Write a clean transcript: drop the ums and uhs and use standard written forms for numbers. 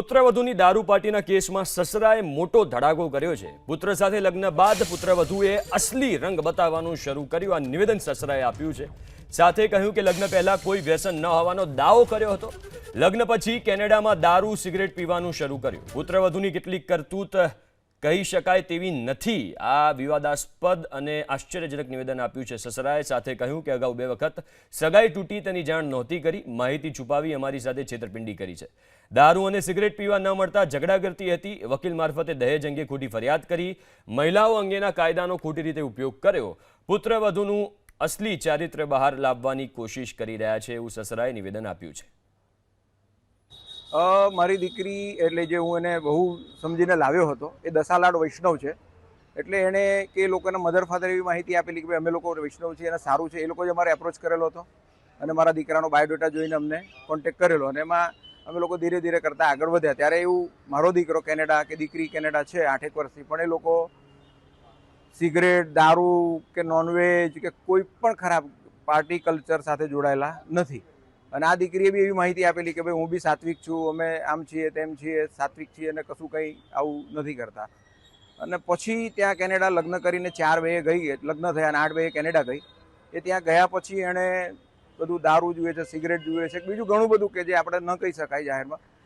પુત્રવધુની દારૂ પાર્ટીના કેસમાં સસરાએ મોટો ધડાકો કર્યો છે। પુત્ર સાથે લગ્ન બાદ પુત્રવધુએ અસલી રંગ બતાવવાનું શરૂ કર્યું। આ નિવેદન સસરાએ આપ્યું છે। સાથે કહ્યું કે લગ્ન પહેલા કોઈ વ્યસન ન હોવાનો દાવો કર્યો હતો। લગ્ન પછી કેનેડામાં દારૂ સિગરેટ પીવાનું શરૂ કર્યું। પુત્રવધુની કેટલીક કરતૂત કહી શકાય તેવી નથી। આ વિવાદાસ્પદ અને આશ્ચર્યજનક નિવેદન આપ્યું છે સસરાએ। સાથે કહ્યું કે અગાઉ 2 વખત સગાઈ તૂટી તેની જાણ નહોતી કરી, માહિતી છુપાવી અમારી સાથે છેતરપિંડી કરી છે। દારૂ અને સિગરેટ પીવા ન મળતા ઝઘડા કરતી હતી। વકીલ મારફતે દહેજ અંગે ખોટી ફરિયાદ કરી। મહિલાઓ અંગેના કાયદાનો ખોટી રીતે ઉપયોગ કર્યો। પુત્રવધુનું અસલી ચારિત્ર્ય બહાર લાવવાની કોશિશ કરી રહ્યા છે એવું સસરાએ નિવેદન આપ્યું છે। મારી દીકરી એટલે જે હું એને બહુ સમજીને લાવ્યો હતો એ દસાલાડ વૈષ્ણવ છે। એટલે એણે કે લોકોને મધર ફાધર એવી માહિતી આપેલી કે ભાઈ અમે લોકો વૈષ્ણવ છીએ અને સારું છે। એ લોકો જ અમારે એપ્રોચ કરેલો હતો અને મારા દીકરાનો બાયોડેટા જોઈને અમને કોન્ટેક્ટ કરેલો અને એમાં અમે લોકો ધીરે ધીરે કરતાં આગળ વધ્યા। ત્યારે એવું મારો દીકરો કેનેડા કે દીકરી કેનેડા છે 8 વર્ષથી, પણ એ લોકો સિગરેટ, દારૂ કે નોનવેજ કે કોઈ પણ ખરાબ પાર્ટી કલ્ચર સાથે જોડાયેલા નથી। અને આ દીકરીએ બી એવી માહિતી આપેલી કે ભાઈ હું બી સાત્વિક છું, અમે આમ છીએ તેમ છીએ, સાત્વિક છીએ અને કશું કંઈ આવું નથી કરતા। અને પછી ત્યાં કેનેડા લગ્ન કરીને 4 વે ગઈ, લગ્ન થયા અને 8 વે કેનેડા ગઈ। એ ત્યાં ગયા પછી એણે બધું દારૂ જુએ છે, સિગરેટ જુએ છે, બીજું ઘણું બધું કે જે આપણે ન કહી શકાય જાહેરમાં।